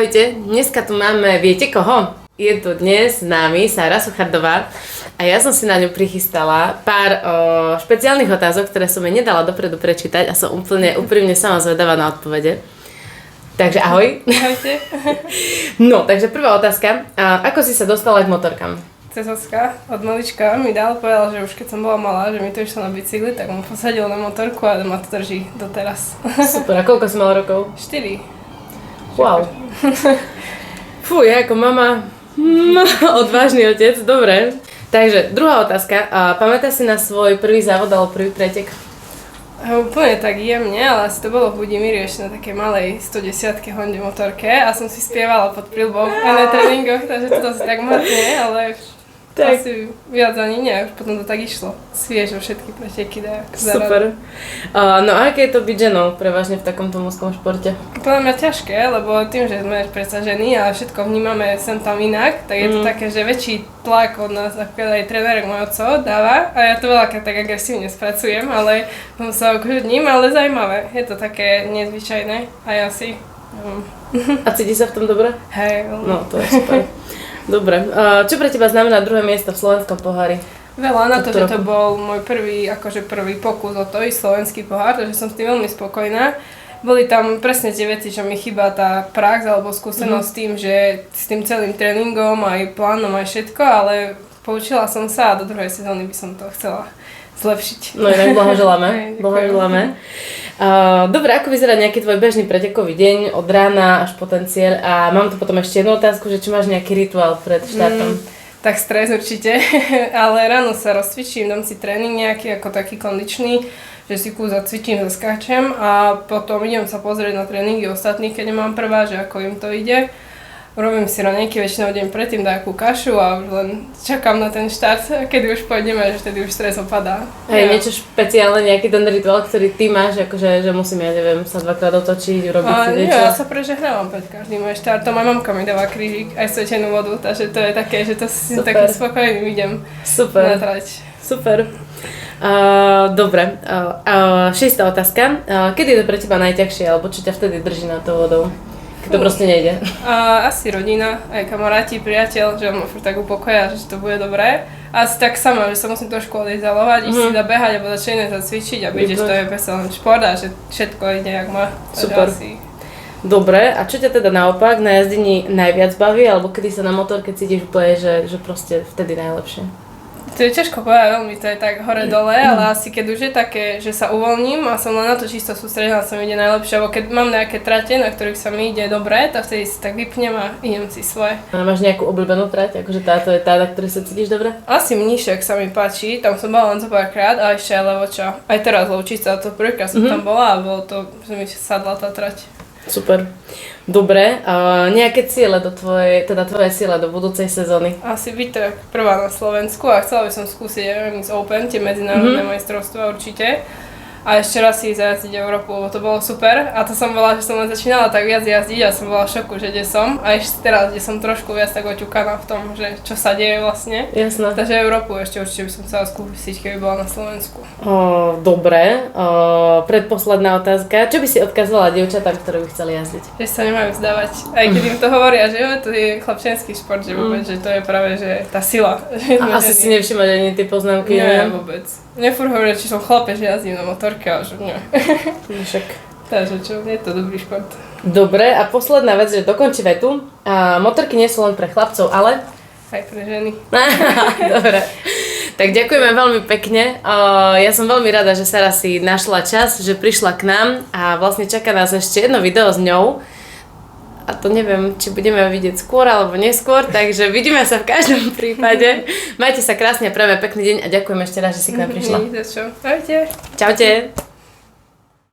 Ahojte, dneska tu máme, viete koho? Je tu dnes s nami Sára Suchardová a ja som si na ňu prichystala pár špeciálnych otázok, ktoré som jej nedala dopredu prečítať a som úplne úprimne sama zvedavá na odpovede. Takže ahoj. Ahojte. No, takže prvá otázka. Ako si sa dostala k motorkám? Cezoska od malička mi povedal, že už keď som bola malá, že mi to išlo na bicykli, tak mu posadil na motorku a ma to drží doteraz. Super, a koľko si mala rokov? 4. Wow. Fú, ja ako mama, odvážny otec, dobre. Takže druhá otázka. Pamätáš si na svoj prvý závod alebo prvý pretek? Úplne tak jemne, ale asi to bolo v Budimíri ešte na takej malej 110 Honde motorke a som si spievala pod prilbou na tréningoch, takže to si tak matne, ale tak. Asi viac ani nie, už potom to tak išlo. Sviežo všetky preteky dá. Super. No a aké je to byť ženou prevažne v takomto mužskom športe? Podľa mňa ťažké, lebo tým, že sme predsa ženy a všetko vnímame sem tam inak, tak je to také, že väčší tlak od nás, ako aj trénerek môj otco dáva a ja to veľakrát tak agresívne spracujem, ale tom sa okľudním, ale zaujímavé. Je to také nezvyčajné a ja si... A cíti sa v tom dobre? Hej, no to je super. Dobre. Čo pre teba znamená druhé miesto v slovenskom pohári? Veľa na to, že to bol môj prvý pokus o to ísť slovenský pohár, takže som s tým veľmi spokojná. Boli tam presne tie veci, čo mi chýba tá prax alebo skúsenosť s tým, že s tým celým tréningom, aj plánom, aj všetko, ale poučila som sa a do druhej sezóny by som to chcela zlepšiť. No inak blahoželáme. Blahoželáme. Dobre, ako vyzerá nejaký tvoj bežný pretekový deň od rána až po ten cieľ? A mám tu potom ešte jednu otázku, že či máš nejaký rituál pred štartom? Tak stres určite, ale ráno sa rozcvičím, dám si tréning nejaký ako taký kondičný, že si zacvičím, zaskáčem a potom idem sa pozrieť na tréningy ostatných, keď nemám prvá, že ako im to ide. Robím si raňajky väčšinou deň predtým nejakú kašu a už len čakám na ten štart, kedy už pôjdeme, že vtedy už stres opadá. Hej, niečo špeciálne, nejaký ten rituál, ktorý ty máš, akože že musím, ja neviem, sa dvakrát otočiť, urobiť si niečo? Ja sa prežehnávam pred každým môj štartom, aj mamka mi dáva krížik, aj svetenú vodu, takže to je také, že to si takým spokojným idem na trať. Super. Dobre, šiesta otázka. Kedy je to pre teba najťažšie, alebo čo ťa vtedy drží nad tou vodou? Keď to proste nejde. Asi rodina, aj kamaráti, priateľ, že ma furt tak upokoja, že to bude dobré. Asi tak sama, že sa musím trošku odísť ísť si zabehať alebo začať iné zacvičiť a byť, že to je veselý šport a že všetko ide jak má. Super. Dobre, a čo ťa teda naopak na jazdení najviac baví, alebo kedy sa na motorke cítiš úplne, že proste vtedy najlepšie? To je ťažko povedať, veľmi to je tak hore-dole, ale asi keď už je také, že sa uvoľním a som len na to čisto sústredená, sa mi ide najlepšie, alebo keď mám nejaké trate, na ktorých sa mi ide dobre, tak vtedy si tak vypnem a idem si svoje. A máš nejakú obľúbenú trať, akože táto je tá, na ktorej sa cítiš dobre? Asi Mníšek sa mi páči, tam som bola len zo párkrát a ešte aj Levoča. Aj teraz Lovčica, to prvýkrát som tam bola a bolo to, že mi sadla tá trať. Super. Dobre, nejaké ciele tvoje ciele do budúcej sezóny? Asi byť tak prvá na Slovensku a chcela by som skúsiť MX Open, tie medzinárodné majstrovstvá určite. A ešte raz si zajazdiť Európu, lebo to bolo super. A to som bola, že som len začínala tak viac jazdiť a som bola v šoku, že kde som. A ešte teraz, kde som trošku viac tak oťukaná v tom, že čo sa deje vlastne. Jasné. Takže Európu ešte určite by som chcela skúsiť, keby bola na Slovensku. Dobre. Predposledná otázka. Čo by si odkazovala dievčatám, ktoré by chceli jazdiť? Že sa nemajú vzdávať. Aj keď im to hovoria, že to je chlapčenský šport, že vôbec, že to je práve že tá sila. A asi si nevšimať ani tie poznámky, nie? Vôbec. Nefúr hovorí, či som chlapec, že jazdím na motorke, ale že nie. Však. Takže čo, je to dobrý šport. Dobre, a posledná vec, že dokončí vetu. Motorky nie sú len pre chlapcov, ale... Aj pre ženy. Dobre. Tak ďakujeme veľmi pekne. Ja som veľmi rada, že Sára si našla čas, že prišla k nám a vlastne čaká nás ešte jedno video s ňou. A to neviem, či budeme vidieť skôr alebo neskôr, takže vidíme sa v každom prípade. Majte sa krásne a prejme pekný deň a ďakujem ešte raz, že si k nám prišla. Čaute. Čaute.